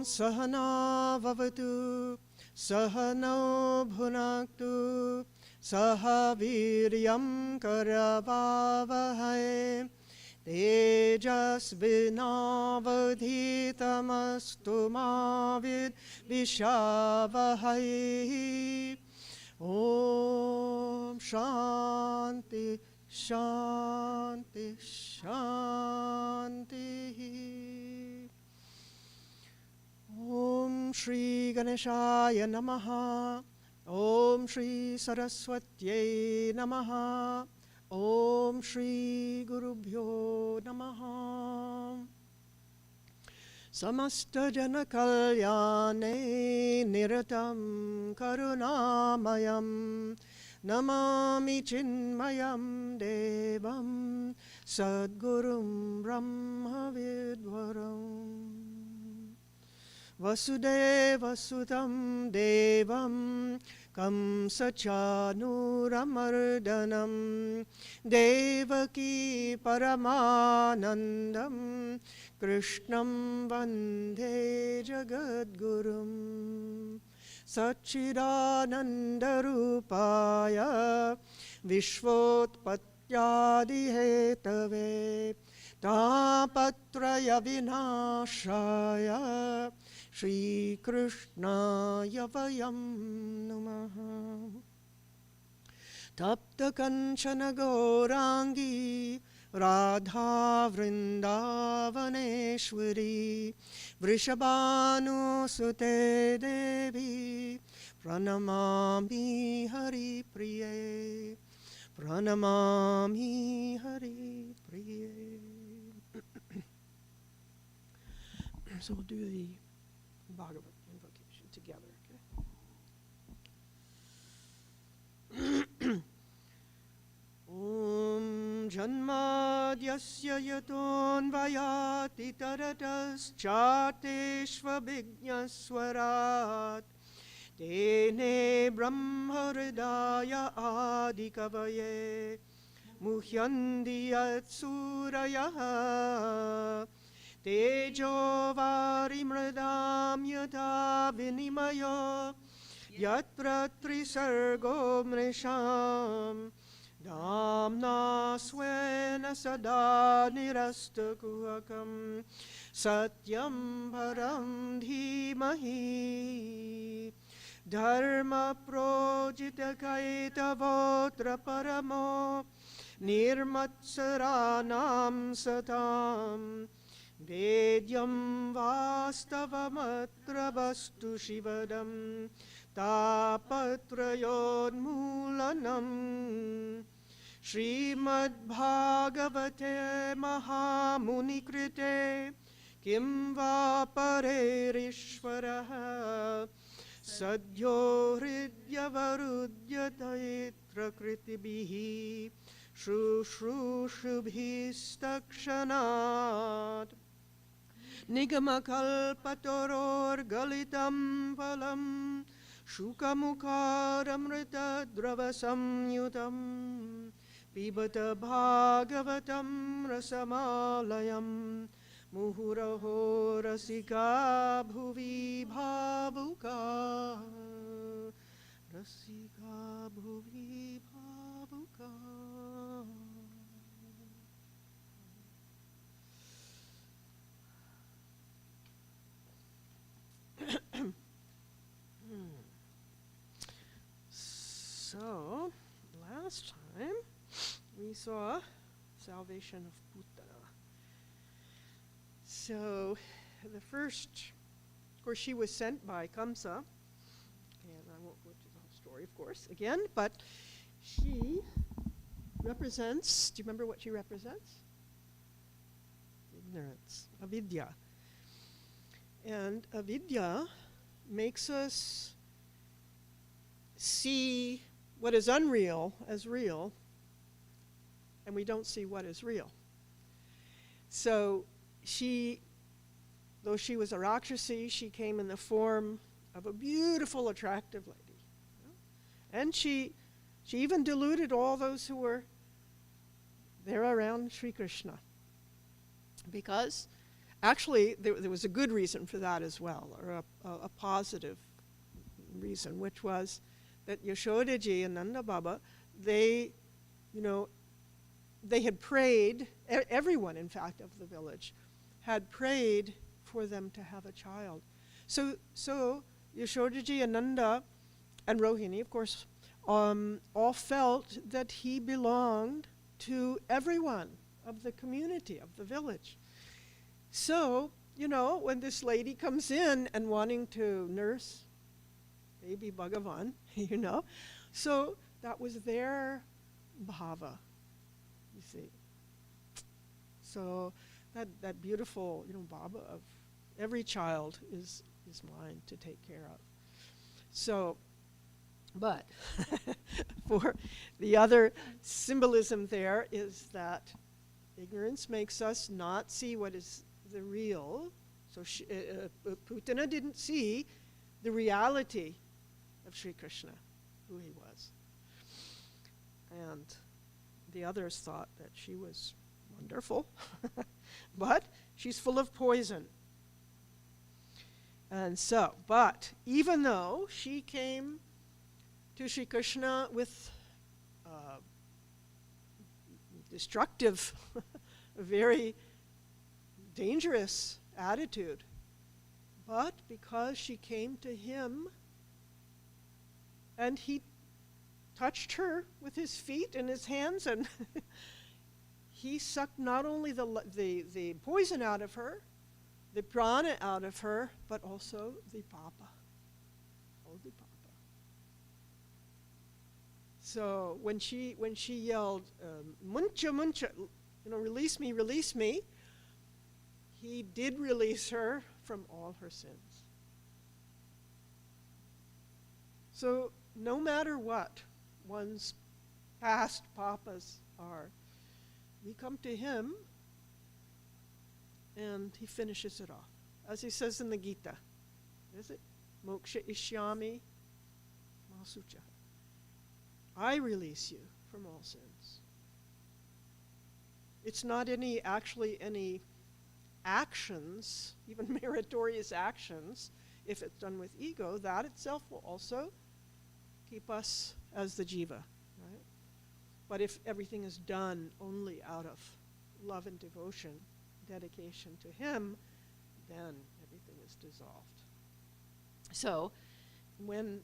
Sahana Vavatu Sahano Bhunaktu Sahaviryam Karavavahai Tejasvinavadhitamastu mavid Vishavahai. Om Shanti Shanti Shanti. Om Shri Ganeshaya Namaha. Om Shri Saraswatye Namaha. Om Shri Gurubhyo Namaha. Samasta Jana Kalyane Niratam Karunamayam Namami Chinmayam Devam Sadgurum Brahma Vidvaram Vasudeva Sutam Devam Kamsachanuramardanam Devaki Paramanandam Krishnam Vande Jagadgurum Sachidanandarupaya Vishvotpatyaadihetave Tapatraya Vinashaya Shri Krishnaya Vayam Namaha. Tapta Kanchana Gaurangi Radha Vrindavaneshwari Vrishabhanu Sute Devi Pranamami Hari Priye Pranamami Hari Priye. So we'll do the Bhagavatam invocation together, okay? Om Janmadyasya yatonvayati tarataschateeshvabhignaswarat Tene brahmaridaya adikavaye muhyandi yatsurayah Tejo varimridam yata vinimayo yatra trisargo mrisham Damna swena sada nirastakuhakam satyam param dhimahi dharma projita kaitavotra paramo nirmatsaranam satam Vedyam vastavamatra vastu shivadam tapatrayodmulanam Srimad Bhagavate Mahamunikrite Kim va parerishvaraha Sadhyo hridyavarudhyataitra kritibihi Shrushrushubhistakshanat Nigamakalpatoror galitam phalam Shukamukaramrita dravasamyutam Pibata bhagavatam rasamalayam Muhuraho rasika bhuvi bhavuka Rasika bhuvi bhavuka. So, last time we saw salvation of Putana. So, the first, of course, she was sent by Kamsa, and I won't go into the whole story, of course, again, but she represents, do you remember what she represents? Ignorance, avidya. And avidya makes us see what is unreal as real, and we don't see what is real. So she, though she was a Rakshasi, she came in the form of a beautiful, attractive lady. And she even deluded all those who were there around Sri Krishna. Because actually, there was a good reason for that as well, or a positive reason, which was that Yashodaji and Nanda Baba, they had prayed, everyone, in fact, of the village, had prayed for them to have a child. So Yashodaji and Nanda and Rohini, of course, all felt that he belonged to everyone of the community, of the village. So, when this lady comes in and wanting to nurse baby Bhagavan, so that was their bhava, you see. So that beautiful, bhava of every child is mine to take care of. So, but for the other symbolism there is that ignorance makes us not see what is the real. So Putana didn't see the reality of Sri Krishna, who he was. And the others thought that she was wonderful, but she's full of poison. And so, but even though she came to Sri Krishna with destructive, very dangerous attitude, but because she came to him and he touched her with his feet and his hands, and he sucked not only the poison out of her, the prana out of her, but also the papa. Oh, the papa. So when she yelled, muncha, muncha, release me, he did release her from all her sins. So no matter what one's past papas are, we come to him and he finishes it off. As he says in the Gita, is it? Moksha ishyami masucha. I release you from all sins. It's not any actions, even meritorious actions, if it's done with ego, that itself will also keep us as the jiva, right? But if everything is done only out of love and devotion, dedication to him, then everything is dissolved. So when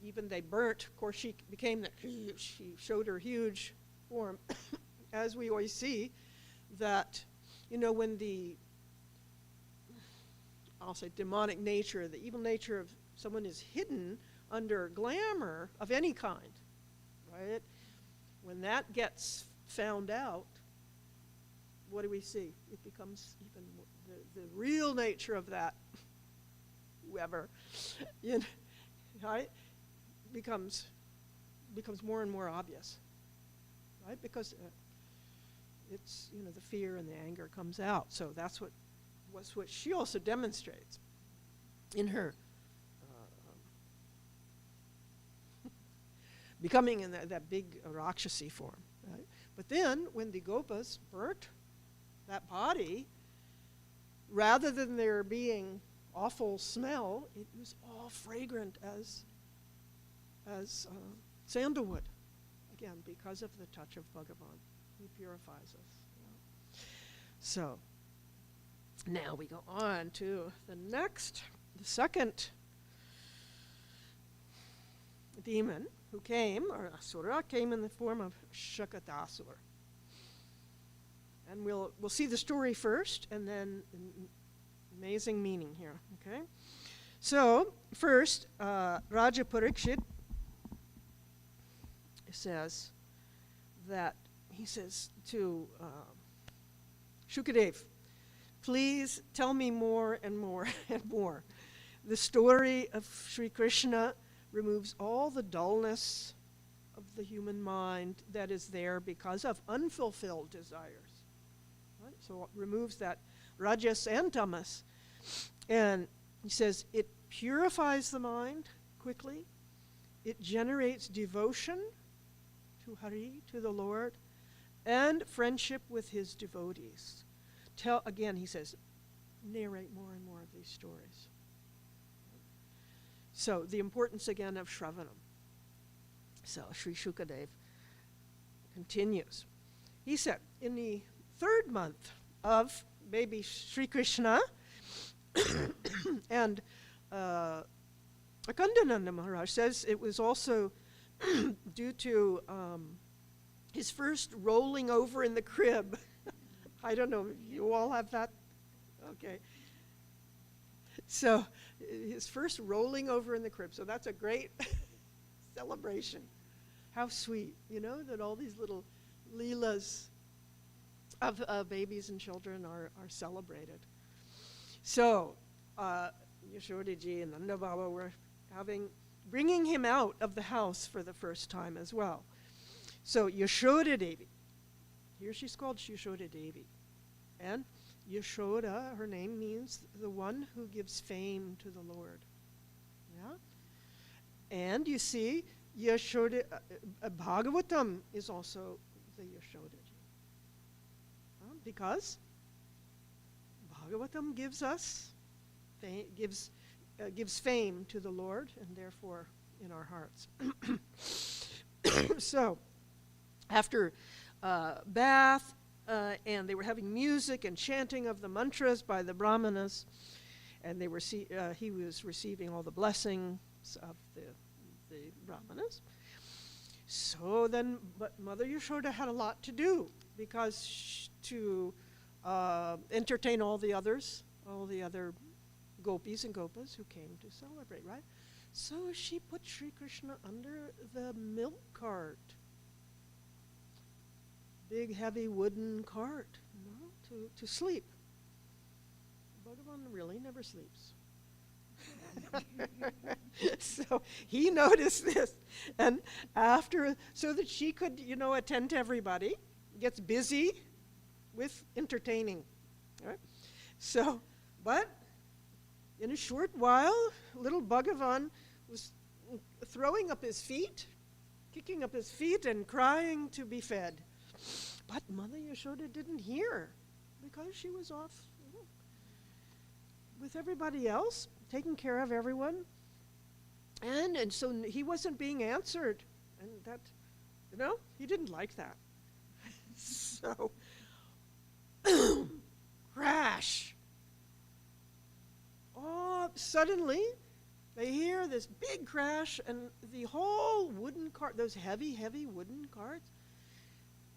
even they burnt, of course she became that huge, she showed her huge form, as we always see, that, when the, I'll say demonic nature, the evil nature of someone is hidden under glamour of any kind, right? When that gets found out, what do we see? It becomes even the real nature of that, whoever, right, becomes more and more obvious, right? Because it's, the fear and the anger comes out. So that's what she also demonstrates in her becoming in that big Rakshasi form, right? But then when the Gopas burnt that body, rather than there being awful smell, it was all fragrant as sandalwood, again, because of the touch of Bhagavan. He purifies us. So now we go on to the second demon who came, or Asura, came in the form of Shakatasura. And we'll see the story first, and then amazing meaning here, okay? So, first, Raja Parikshit says that, he says to Shukadev, please tell me more and more and more. The story of Sri Krishna removes all the dullness of the human mind that is there because of unfulfilled desires. Right? So it removes that rajas and tamas. And he says it purifies the mind quickly. It generates devotion to Hari, to the Lord, and friendship with his devotees. Again, he says, narrate more and more of these stories. So the importance again of Shravanam. So Sri Shukadev continues. He said, in the 3rd month of baby Sri Krishna, and Akandananda Maharaj says it was also due to his first rolling over in the crib. I don't know, you all have that? Okay. So his first rolling over in the crib. So that's a great celebration. How sweet, that all these little leelas of babies and children are celebrated. So Yashodaji and Nanda Baba were bringing him out of the house for the first time as well. So Yashoda Devi, here she's called Yashoda Devi. And Yashoda, her name means the one who gives fame to the Lord. Yeah? And you see, Yashoda, Bhagavatam is also the Yashodaji. Because Bhagavatam gives us, gives fame to the Lord, and therefore in our hearts. So, after bath, and they were having music and chanting of the mantras by the brahmanas, and they were he was receiving all the blessings of the brahmanas. So then, but Mother Yashoda had a lot to do, because to entertain all the other gopis and gopas who came to celebrate, right? So she put Sri Krishna under the milk cart. Big, heavy wooden cart, to sleep. Bhagavan really never sleeps. So he noticed this, and so that she could, attend to everybody, gets busy with entertaining, right? So, but in a short while, little Bhagavan was throwing up his feet, kicking up his feet, and crying to be fed. But Mother Yashoda didn't hear, because she was off with everybody else, taking care of everyone. And so he wasn't being answered. And that, he didn't like that. So, crash. Oh, suddenly, they hear this big crash, and the whole wooden cart, those heavy, heavy wooden carts,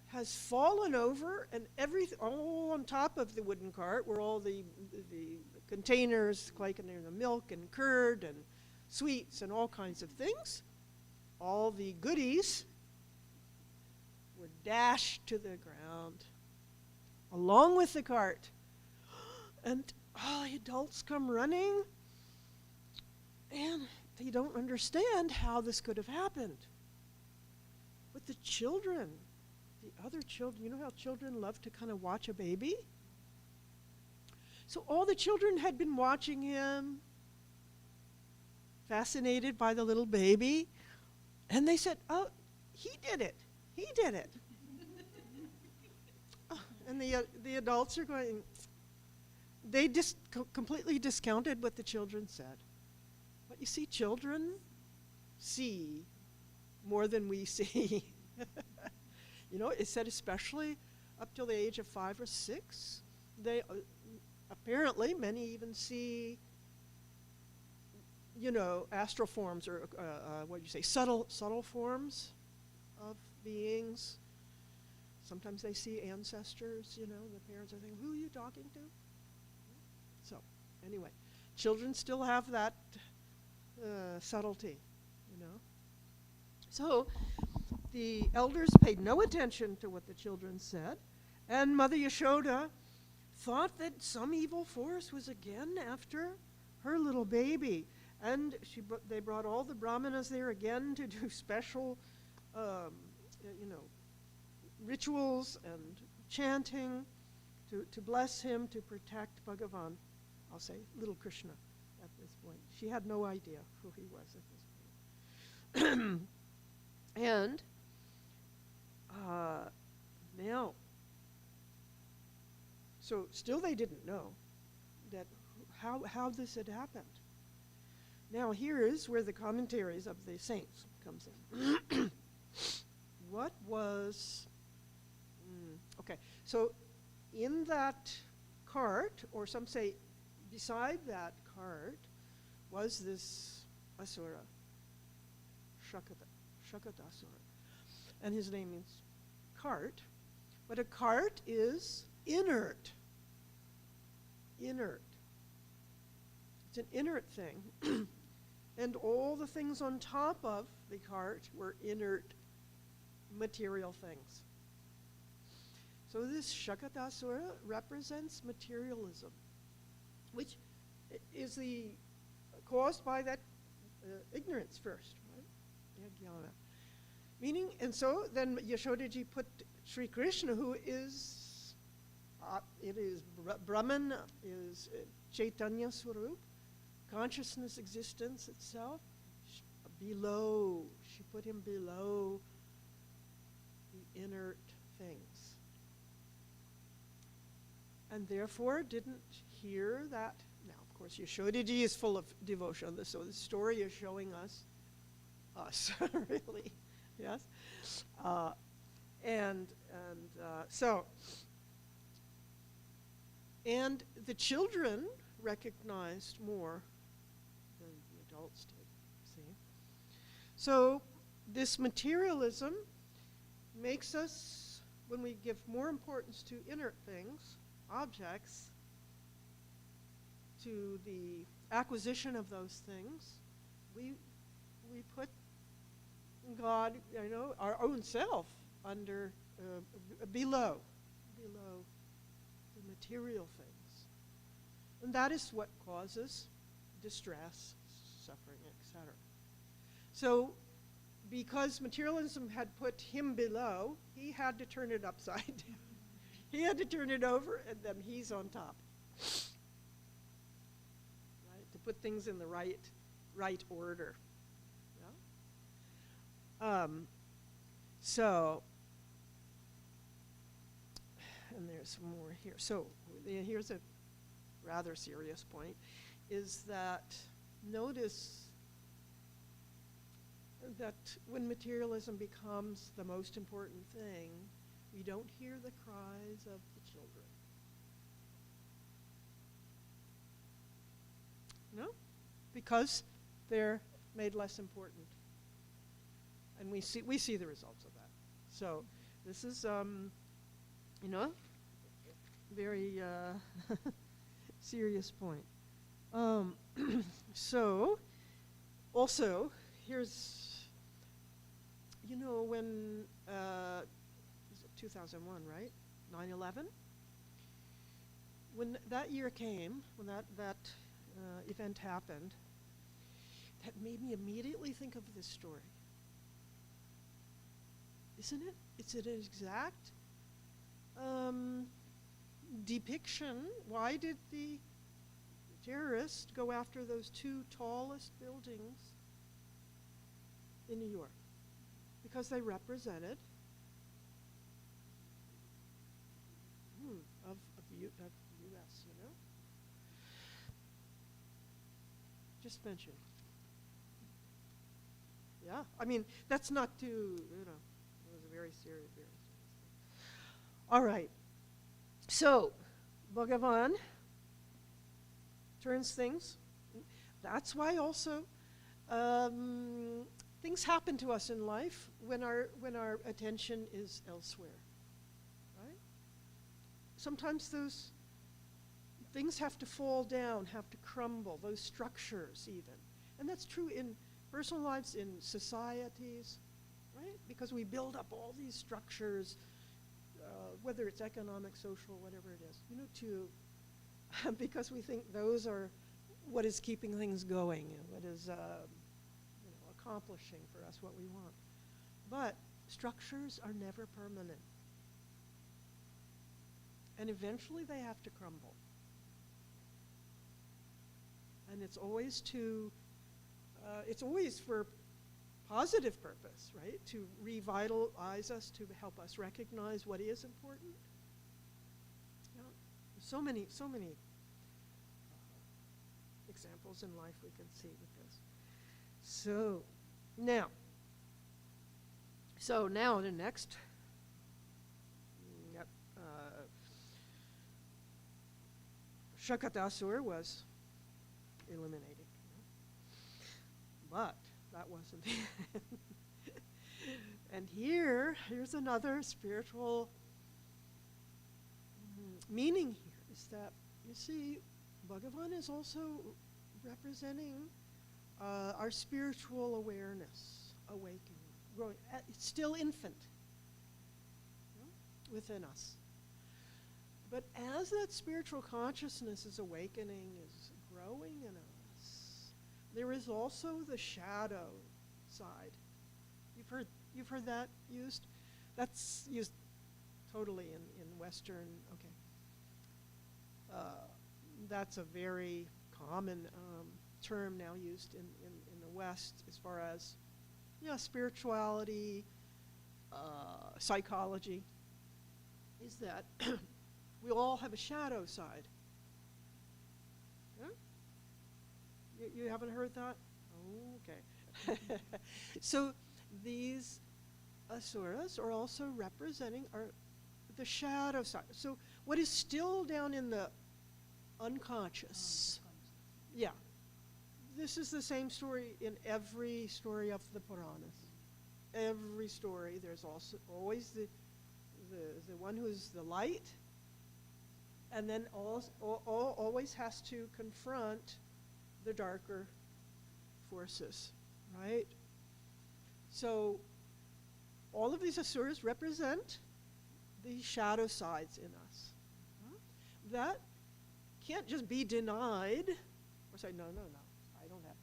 has fallen over, and everything, all on top of the wooden cart were all the containers, like the milk and curd and sweets and all kinds of things. All the goodies were dashed to the ground, along with the cart. And all the adults come running, and they don't understand how this could have happened. But the children, the other children, you know how children love to kind of watch a baby? So all the children had been watching him, fascinated by the little baby, and they said, "Oh, he did it. He did it." And the adults are going, they just completely discounted what the children said. But you see, children see more than we see. It said especially up till the age of 5 or 6, they apparently many even see, astral forms, or subtle forms of beings. Sometimes they see ancestors, the parents are thinking, who are you talking to? So, anyway, children still have that subtlety, So, the elders paid no attention to what the children said, and Mother Yashoda thought that some evil force was again after her little baby. And they brought all the brahmanas there again to do special, rituals and chanting to bless him, to protect Bhagavan. I'll say little Krishna at this point. She had no idea who he was at this point. And now, so still they didn't know how this had happened. Now here is where the commentaries of the saints comes in. What was, okay, so in that cart, or some say beside that cart, was this asura, Shakatasura. And his name means cart. But a cart is inert. Inert. It's an inert thing. And all the things on top of the cart were inert material things. So this Shakatasura represents materialism, which is caused by that ignorance first, right? Jnana. Meaning, and so then Yashodaji put Sri Krishna, who is, Brahman, is Chaitanya Swarup, consciousness, existence itself, below. She put him below the inert things. And therefore didn't hear that. Now, of course, Yashodaji is full of devotion, so the story is showing us, really, yes? And the children recognized more than the adults did, see? So this materialism makes us, when we give more importance to inert things, objects, to the acquisition of those things, we put God, our own self under, below the material things. And that is what causes distress, suffering, etc. So because materialism had put him below, he had to turn it upside down. He had to turn it over, and then he's on top. Right? To put things in the right order. Yeah? And there's more here. So here's a rather serious point, is that notice that when materialism becomes the most important thing, we don't hear the cries of the children. No? Because they're made less important. And we see the results of that. So this is, very serious point. So also, here's, when, was it 2001, right? 9/11? When that year came, when that event happened, that made me immediately think of this story. Isn't it? It's an exact depiction. Why did the terrorists go after those two tallest buildings in New York? Because they represented of U.S., Just mention. Yeah, I mean, that's not too, it was a very serious thing. All right. So, Bhagavan turns things. That's why also things happen to us in life when our attention is elsewhere, right? Sometimes those things have to fall down, have to crumble, those structures even. And that's true in personal lives, in societies, right? Because we build up all these structures, whether it's economic, social, whatever it is, because we think those are what is keeping things going and what is accomplishing for us what we want. But structures are never permanent. And eventually they have to crumble. And it's always for positive purpose, right? To revitalize us, to help us recognize what is important. So many examples in life we can see with this. So now the next, Shakatasura was eliminated. But that wasn't the end. And here's another spiritual meaning here, is that, you see, Bhagavan is also representing our spiritual awareness, awakening, growing. It's still infant within us. But as that spiritual consciousness is awakening, is growing in us, there is also the shadow side. You've heard that used? That's used totally in Western, okay. That's a very common term now used in the West as far as, spirituality, psychology, is that we all have a shadow side. Huh? You haven't heard that? Oh, okay. So these asuras are also representing the shadow side. So what is still down in the unconscious. Yeah. This is the same story in every story of the Puranas. Every story, there's also always the one who is the light, and then always has to confront the darker forces, right? So all of these asuras represent the shadow sides in us. That can't just be denied or say, no, I don't have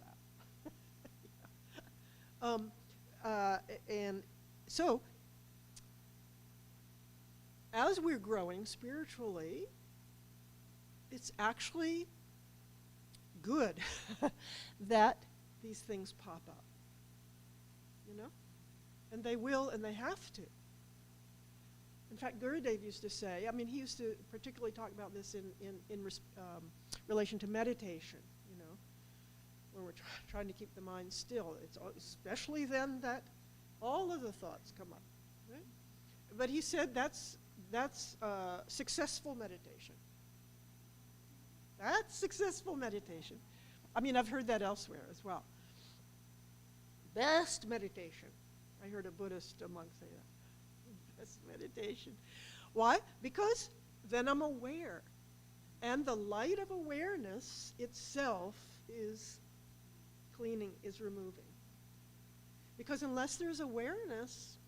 that. And so, as we're growing spiritually, it's actually good that these things pop up, and they will, and they have to. In fact, Gurudev used to say, he used to particularly talk about this in relation to meditation, where we're trying to keep the mind still. It's especially then that all of the thoughts come up, right? But he said that's successful meditation. That's successful meditation. I've heard that elsewhere as well. Best meditation. I heard a Buddhist monk say that. Best meditation. Why? Because then I'm aware. And the light of awareness itself is cleaning, is removing. Because unless there's awareness,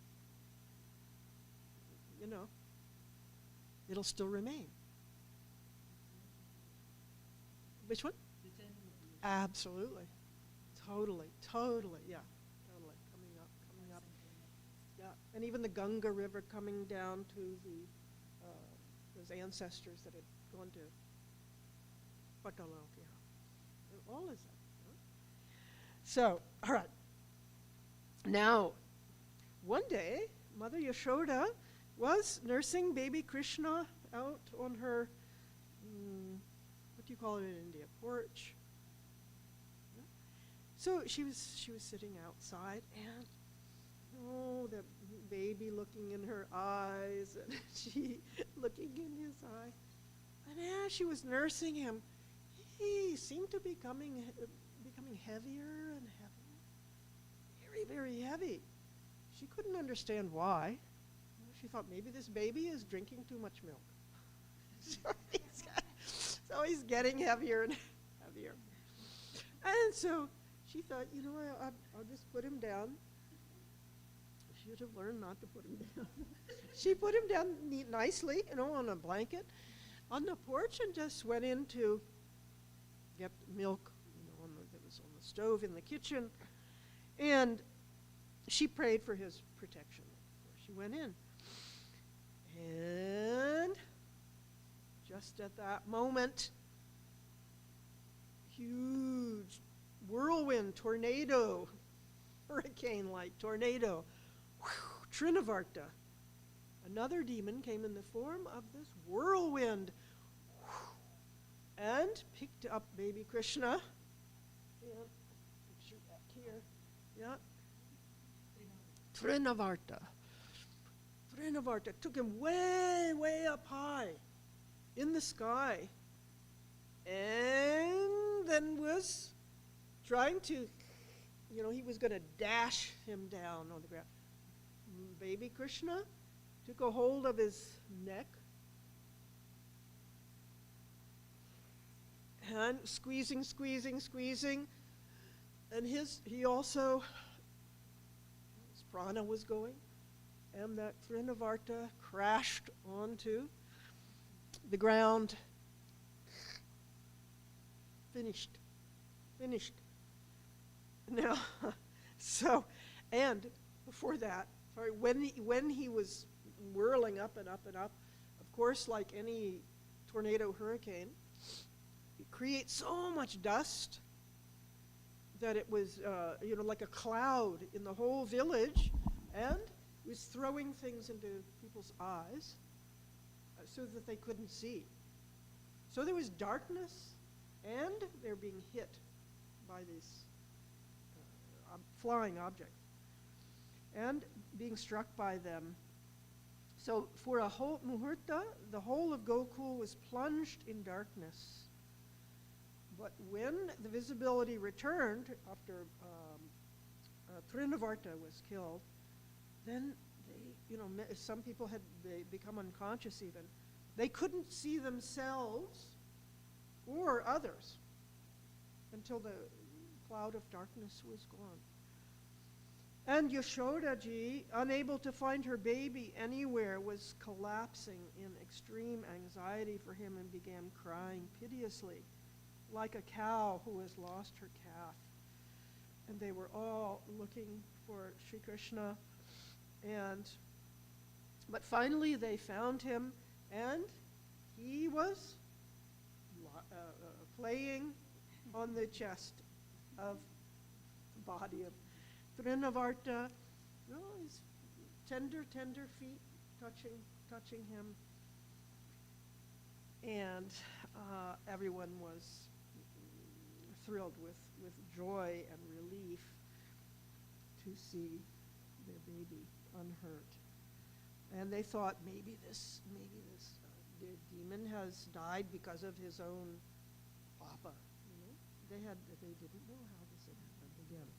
it'll still remain. Which one? Absolutely. Totally, yeah. Totally. Coming up. Yeah. And even the Ganga River coming down to those ancestors that had gone to Patala. And all is that. So, all right. Now, one day, Mother Yashoda was nursing baby Krishna out on her, what do you call it in India, porch. So she was sitting outside, and the baby looking in her eyes, and she looking in his eye. And as she was nursing him, he seemed to be becoming heavier and heavier, very, very heavy. She couldn't understand why. She thought maybe this baby is drinking too much milk. So he's getting heavier and heavier. And so she thought, I'll just put him down. She should have learned not to put him down. She put him down nicely, on a blanket on the porch, and just went in to get milk, that was on the stove in the kitchen. And she prayed for his protection before she went in. And just at that moment, huge whirlwind, tornado, hurricane-like tornado, Trinavarta. Another demon came in the form of this whirlwind, and picked up baby Krishna. And picture back here. Yeah. Trinavarta. Trinavarta took him way, way up high in the sky, and then was trying to, he was going to dash him down on the ground. Baby Krishna took a hold of his neck and squeezing, and he also, his prana was going, and that Trinavarta crashed onto the ground. Finished. Now, and before that, when he was whirling up and up and up, of course, like any tornado hurricane, it creates so much dust that it was, like a cloud in the whole village, and it was throwing things into people's eyes so that they couldn't see. So there was darkness, and they're being hit by these flying objects and being struck by them. So for a whole muhurta, the whole of Gokul was plunged in darkness. But when the visibility returned after Trinavarta was killed, then some people had become unconscious even. They couldn't see themselves or others until the cloud of darkness was gone. And Yashoda-ji, unable to find her baby anywhere, was collapsing in extreme anxiety for him and began crying piteously, like a cow who has lost her calf. And they were all looking for Sri Krishna. But finally they found him, and he was playing on the chest of the body of Trinavarta, his tender feet touching him. And everyone was thrilled with joy and relief to see their baby unhurt. And they thought maybe this demon has died because of his own papa. They didn't know how this had happened again.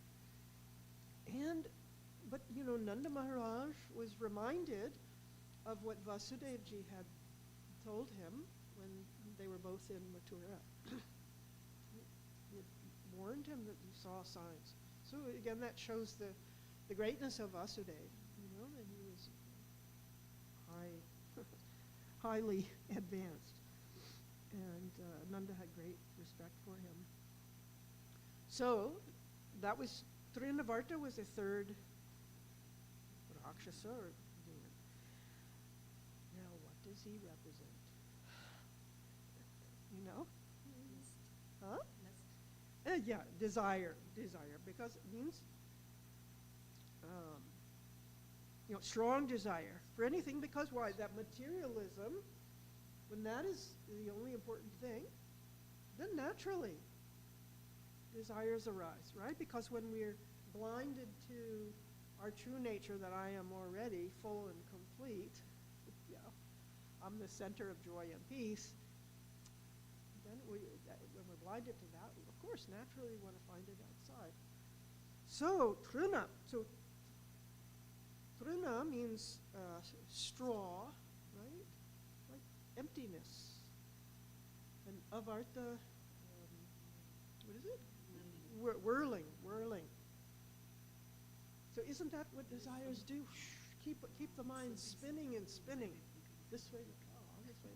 But Nanda Maharaj was reminded of what Vasudevji had told him when they were both in Mathura. He had warned him that he saw signs. So again, that shows the greatness of Vasudev, that he was highly advanced. And Nanda had great respect for him. So that was, Trinavarta was the third Rakshasa or demon. Now what does he represent? Huh? Yeah, desire, because it means strong desire for anything, because why? That materialism, when that is the only important thing, then naturally desires arise, right? Because when we're blinded to our true nature, that I am already full and complete, I'm the center of joy and peace, then when we're blinded to that, of course, naturally we want to find it outside. So, trina. So, trina means straw, right? Like emptiness. And avarta, what is it? Whirling. So isn't that what desires do? Keep the mind spinning and spinning. This way, this way.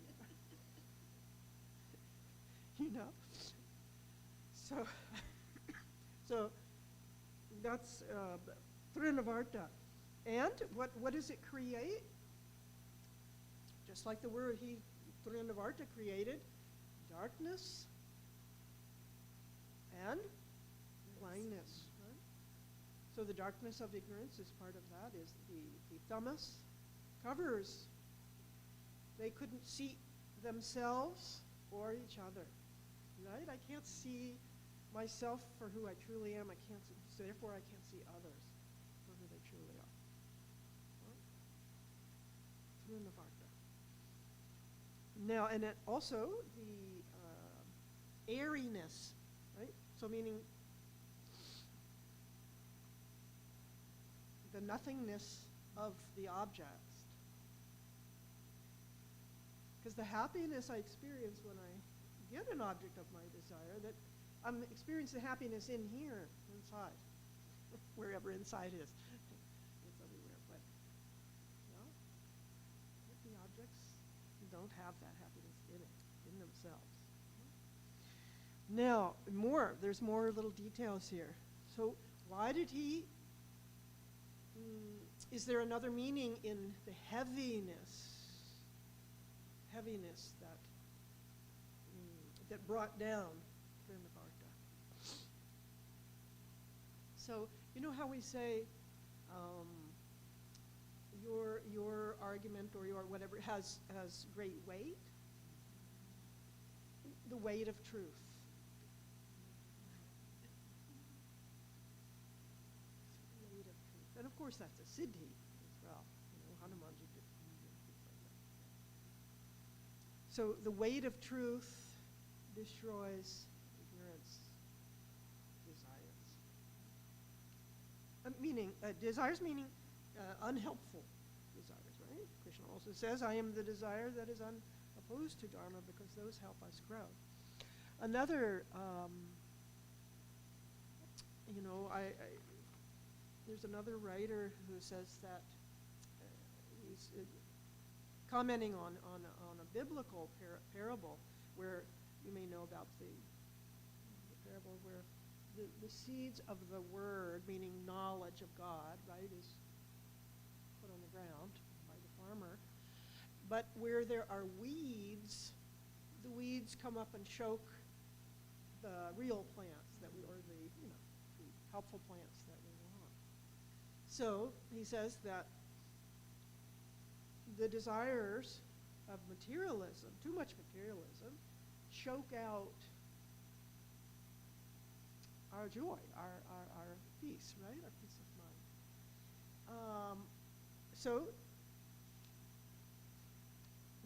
So that's Trinavarta. And what does it create? Just like the word Trinavarta created, darkness and blindness. Right? So the darkness of ignorance is part of that, is the tamas covers. They couldn't see themselves or each other. right? I can't see myself for who I truly am. I can't see, so therefore I can't see others for who they truly are. Srinivata. Now, and it also the airiness, right? So meaning the nothingness of the objects. Because the happiness I experience when I get an object of my desire, that I'm experiencing happiness in here, inside, wherever inside is. It's everywhere, but the objects don't have that happiness in it, in themselves. Now, there's more little details here. So why did he, is there another meaning in the heaviness that brought down Vrindavarta? So, you know how we say your argument or your whatever has great weight? The weight of truth. Weight of truth. And of course that's a siddhi as well. Hanumanji did things like that. So the weight of truth destroys ignorance, desires meaning unhelpful desires, right? Krishna also says, I am the desire that is opposed to Dharma because those help us grow. Another, there's another writer who says that he's commenting on a biblical parable where you may know about the parable where the seeds of the word, meaning knowledge of God, right, is put on the ground by the farmer. But where there are weeds, the weeds come up and choke the real plants or the helpful plants that we want. So he says that the desires of materialism, too much materialism, choke out our joy, our peace, right? Our peace of mind. So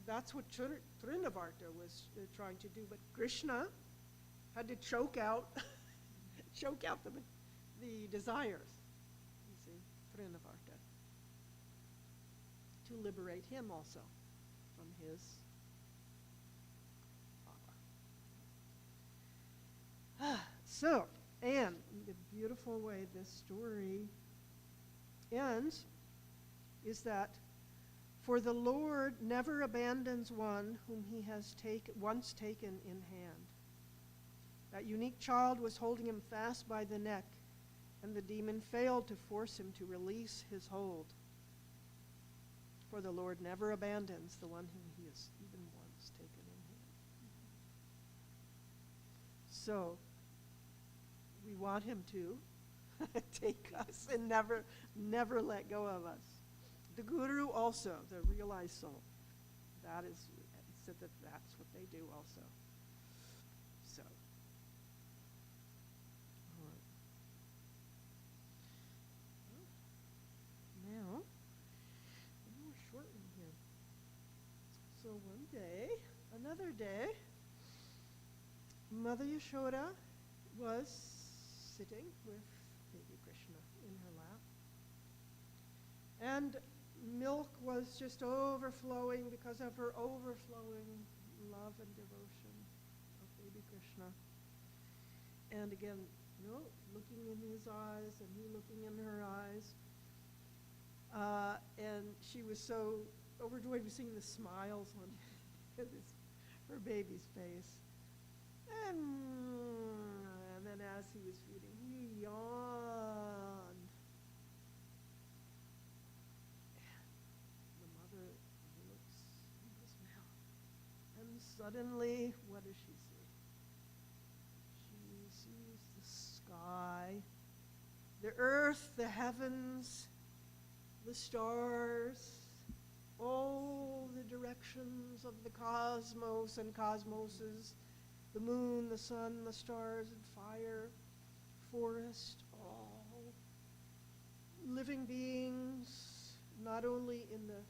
that's what Srinivata was trying to do, but Krishna had to choke out the desires, you see, Srinivata, to liberate him also from his power. So, and the beautiful way this story ends is that for the Lord never abandons one whom he has once taken in hand. That unique child was holding him fast by the neck, and the demon failed to force him to release his hold. For the Lord never abandons the one whom he has even once taken in hand. So, we want him to take us and never let go of us. The Guru also, the realized soul, he said that that's what they do also. So, all right. Now, we're shortening here. So another day, Mother Yashoda was sitting with baby Krishna in her lap. And milk was just overflowing because of her overflowing love and devotion of baby Krishna. And again, looking in his eyes and he looking in her eyes. And she was so overjoyed with seeing the smiles on her baby's face. And then as he was feeding, he yawned. The mother looks in his mouth. And suddenly, what does she see? She sees the sky, the earth, the heavens, the stars, all the directions of the cosmos and cosmoses, the moon, the sun, the stars, and fire, forest, all living beings, not only in the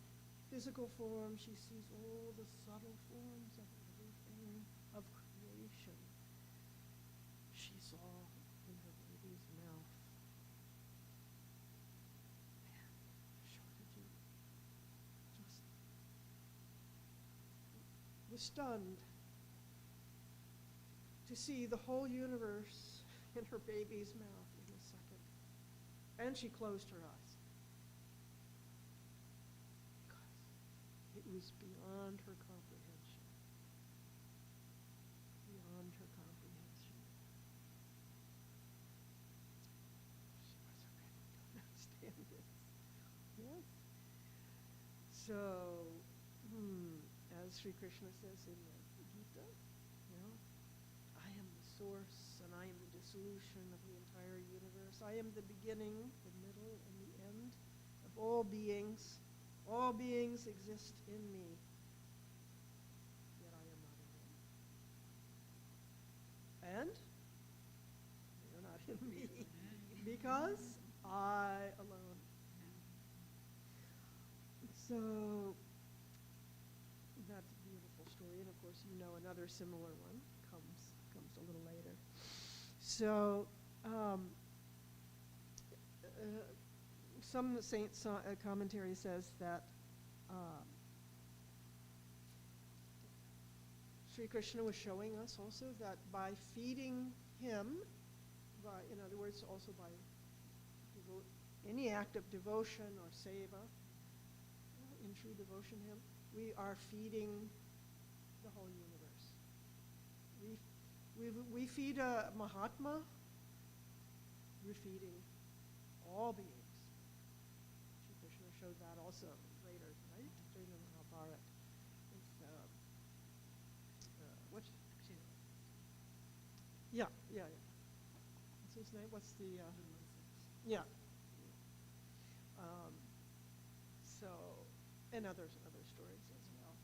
physical form, she sees all the subtle forms of everything, of creation. She saw in her baby's mouth. Man, Shortaji just was stunned to see the whole universe in her baby's mouth in a second. And she closed her eyes. Because it was beyond her comprehension. Beyond her comprehension. She wasn't ready to understand this. Yes? So, as Sri Krishna says in the Gita, I am the source and I am the dissolution of the entire universe. I am the beginning, the middle, and the end of all beings. All beings exist in me, yet I am not in them. And they are not in me, because I alone. So that's a beautiful story, and of course you know another similar one comes a little later. So some saint commentary says that Sri Krishna was showing us also that by feeding him, in other words, also by any act of devotion or seva, in true devotion to him, we are feeding the whole universe. We feed a Mahatma, we're feeding all beings. Sri Krishna showed that also later, right? During the Mahabharata. What's yeah. What's his name? What's the yeah. So, and other stories as well.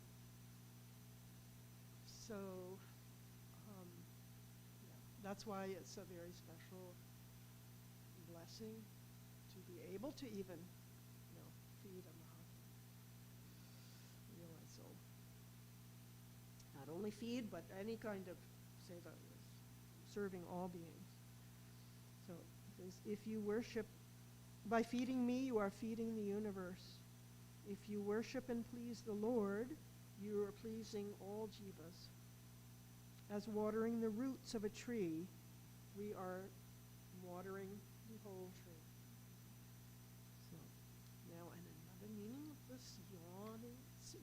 So, that's why it's a very special blessing to be able to even, feed a Mahatma. Realize so. Not only feed, but any kind of seva is serving all beings. So, it says, if you worship, by feeding me, you are feeding the universe. If you worship and please the Lord, you are pleasing all jivas. As watering the roots of a tree, we are watering the whole tree. So, now, and another meaning of this yawning.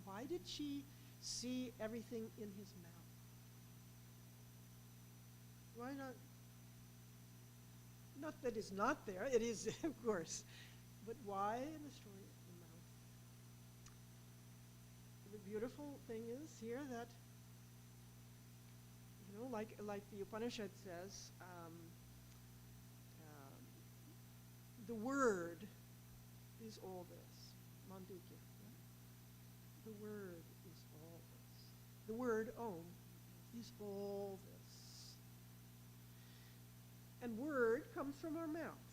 Why did she see everything in his mouth? Why not? Not that it's not there, it is, of course. But why in the story of the mouth? The beautiful thing is here that, like the Upanishad says, the word is all this. Mandukya. Right? The word is all this. The word Om is all this. And word comes from our mouth.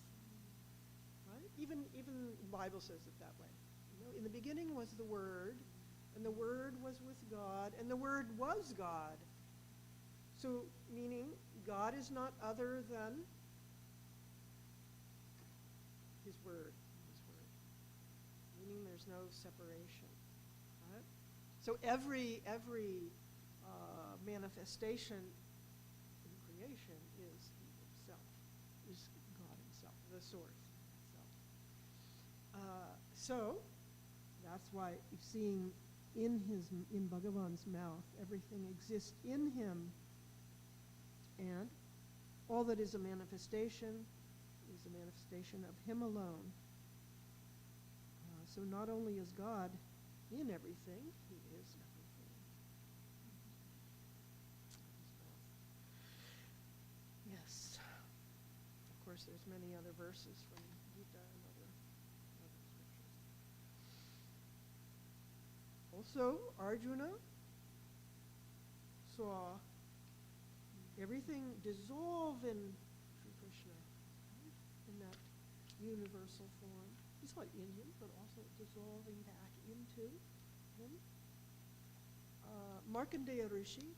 Right? Even the Bible says it that way. In the beginning was the Word, and the Word was with God, and the Word was God. So, meaning God is not other than His Word. Meaning there's no separation. Right? So every manifestation in creation is Himself, is God Himself, the Source Himself. So that's why seeing in Bhagavan's mouth, everything exists in Him, and all that is a manifestation of Him alone. So not only is God in everything, He is everything. Yes. Of course, there's many other verses from Gita and other scriptures. Also, Arjuna saw everything dissolve in Sri Krishna, right? In that universal form. He saw it in him, but also dissolving back into him. Markandeya Rishi,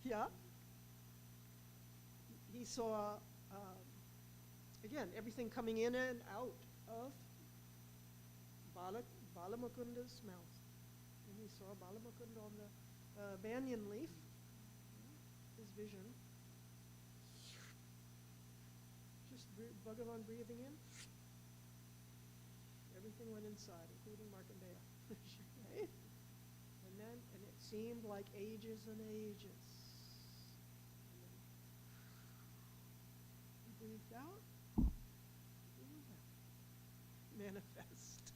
yeah, he saw, again, everything coming in and out of Balamukunda's mouth. And he saw Balamukunda on the banyan leaf, his vision. Just Bhagavan breathing in. Everything went inside, including Markandeya. Right? And it seemed like ages and ages. And then he breathed out. Manifest.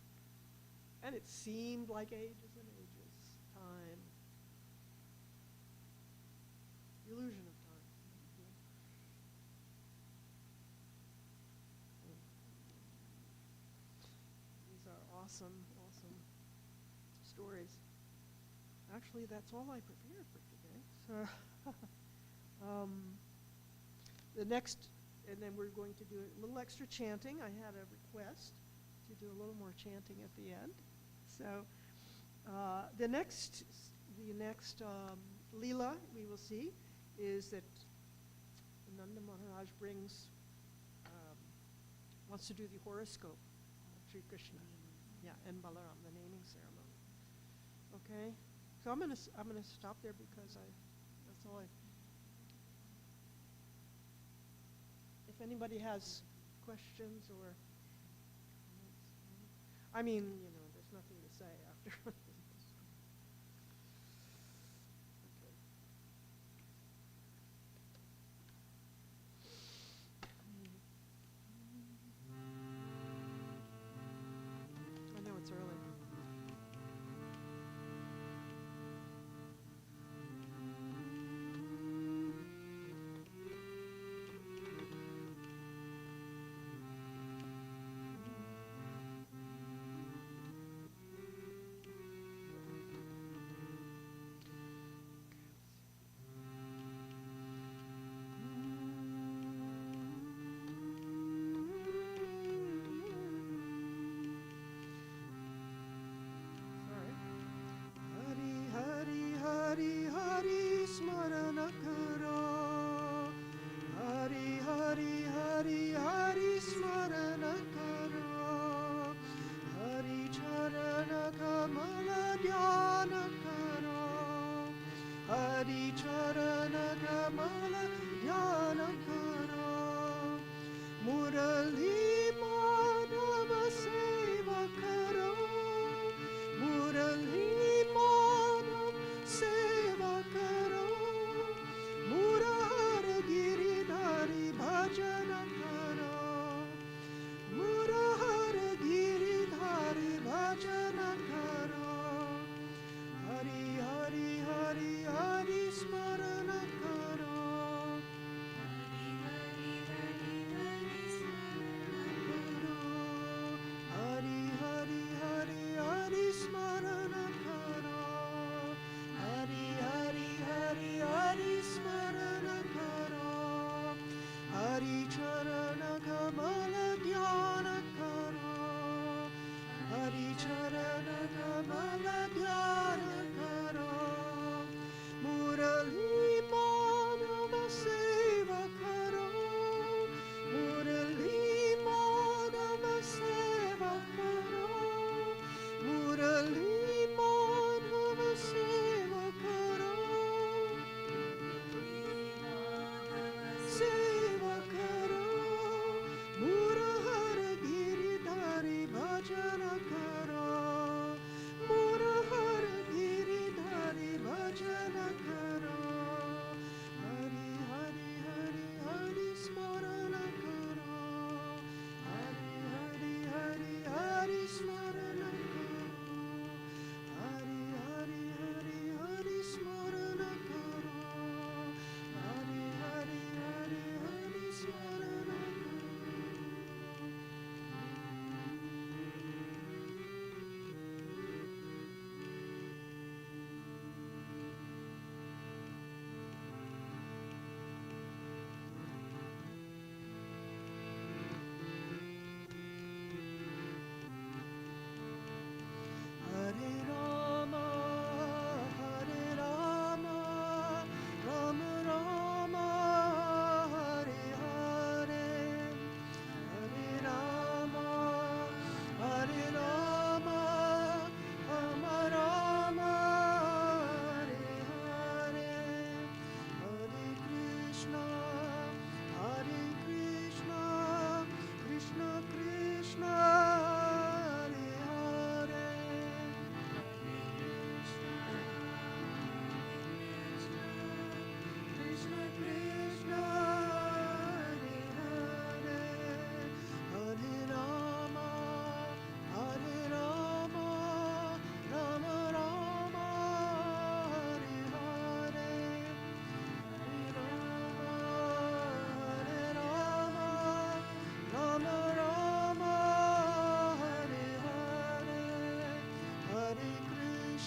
And it seemed like ages and ages. Time. The illusion of time. These are awesome, awesome stories. Actually, that's all I prepared for today. So, the next, and then we're going to do a little extra chanting. I had a request to do a little more chanting at the end. So, the next Leela we will see is that Nanda Maharaj wants to do the horoscope of Sri Krishna, and Balaram, the naming ceremony. Okay, so I'm gonna stop there because that's all I. If anybody has questions or, I mean, there's nothing to say after. I know it's early.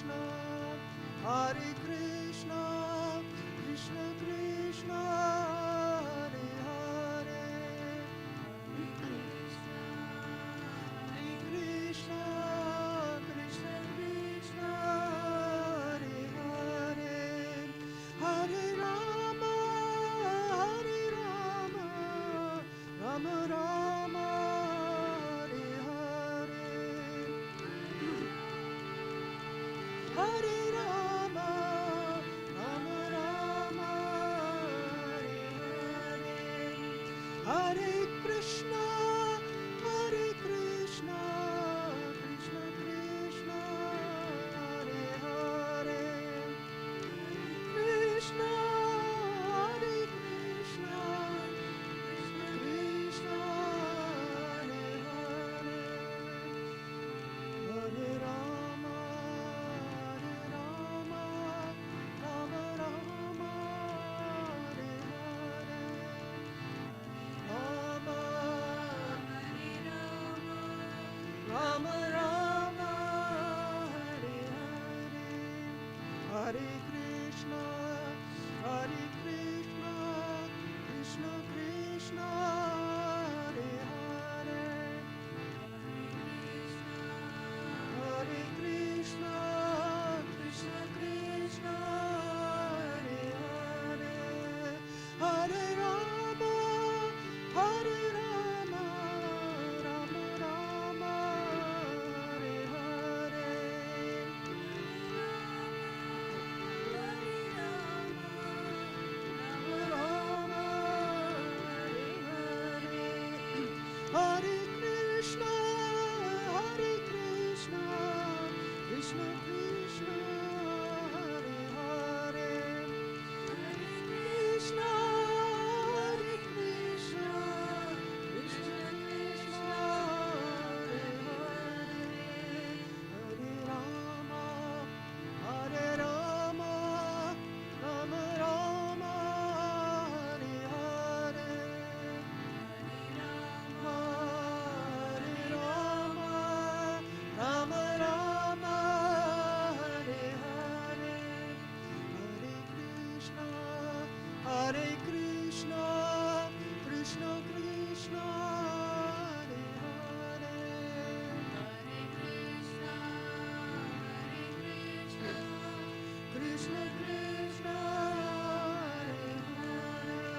Hare Krishna, Krishna Krishna, Hare Hare, Hare Krishna, Krishna Krishna, Hare Hare, Hare Rama, Hare Rama, Rama Rama, Hare Hare, Hare Rama, Rama Rama, Hare Hare, Hare Krishna, Hare Krishna, Krishna Krishna, Hare Hare, Krishna, Hare Krishna, Krishna Krishna, Hare Hare, Hare Rama, Hare Rama, Rama Rama, Hare Hare, Rama, Rama Rama, Hare Hare, Hare Krishna, Hare Krishna, Krishna Krishna, Hare Hare, Hare Krishna, Krishna Krishna, Hare Hare, Hare Rama, Hare Rama, Rama Rama, Hare Hare, Rama, Hare Hare, Hare Krishna, Hare Krishna, Krishna Krishna, Hare Hare, Hare Krishna, Hare Krishna, Krishna Krishna, Hare Hare, Hare Rama, Hare Rama, Rama Rama, Hare Hare, Hare Rama, Rama Rama, Hare Hare, Hare Krishna, Hare Krishna, Krishna Krishna, Hare Hare, Krishna Krishna, Hare Hare,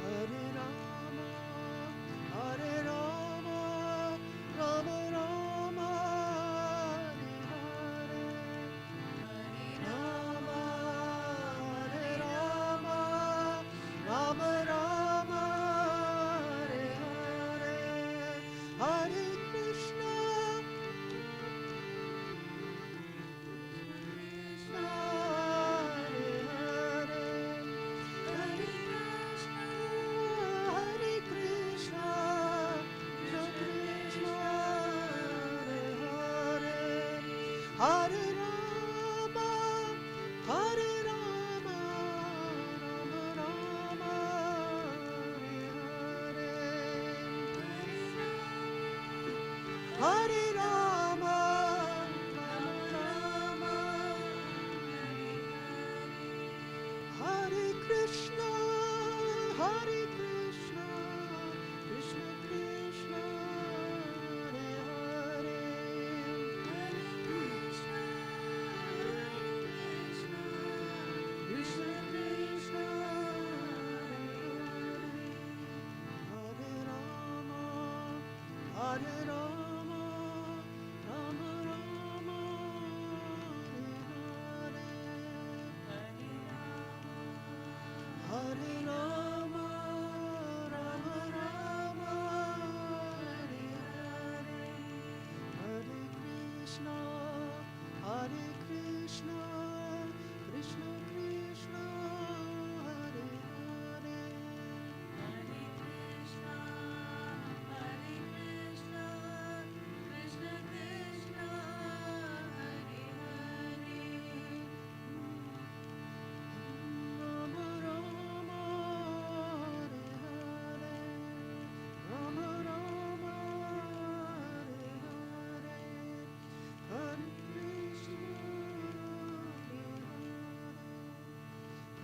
Hare Rama, Hare Rama, Rama Rama, Hare Hare, Rama, Hare Rama, Rama Rama, Hare Hare, Hare Krishna, Krishna, Hare Hare, Hare Krishna, Hare Krishna, Krishna Krishna, Hare Hare, Hare Rama, Hare Rama, Rama Rama, Hare Hare, Hare Rama, Rama Rama, Hare Krishna, Hare Krishna, Krishna Krishna, Hare Hare, Hare Krishna, Krishna Krishna, Hare Rama, Hare Rama, Rama Rama, Hare Hare, Hare Rama, Rama Rama, Hare Hare, Hare Krishna, Hare Krishna, Krishna Krishna, Hare Hare, Hare Krishna, Hare Krishna, Krishna Krishna, Hare Hare, Rama Rama,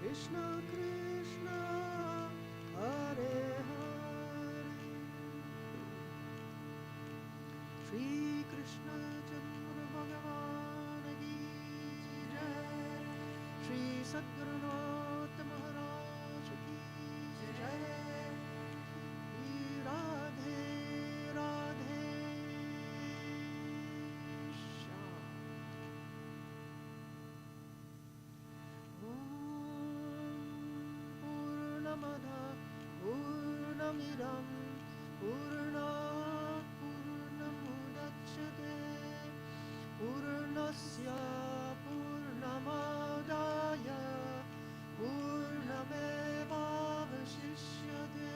Krishna Krishna Hare Hare Shri Krishna Chandra Bhagavan Ki Jai Shri Sadgurunath Maharaj Ki Jai Radhe Radhe Shyam Purnamada Purnamidam Purnat Purnamudachyate Purnasya Purnamadaya Purnamevavashishyate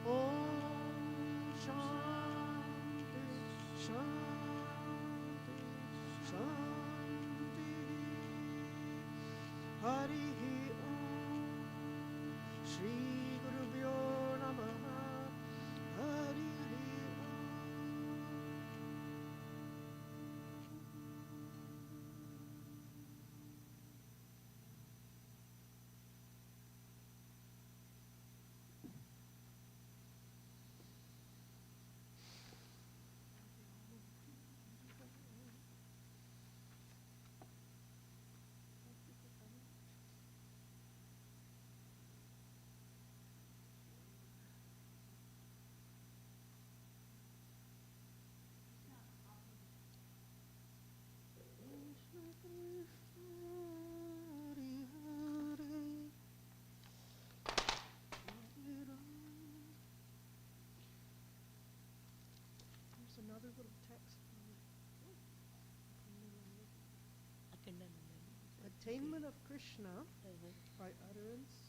Om Shanti Shanti Shanti Hari Om Shri Gurubhyo Namaha Hari Om Krishna Krishna Hare Hare Hare Ram. There's another little text. Attainment of Krishna by utterance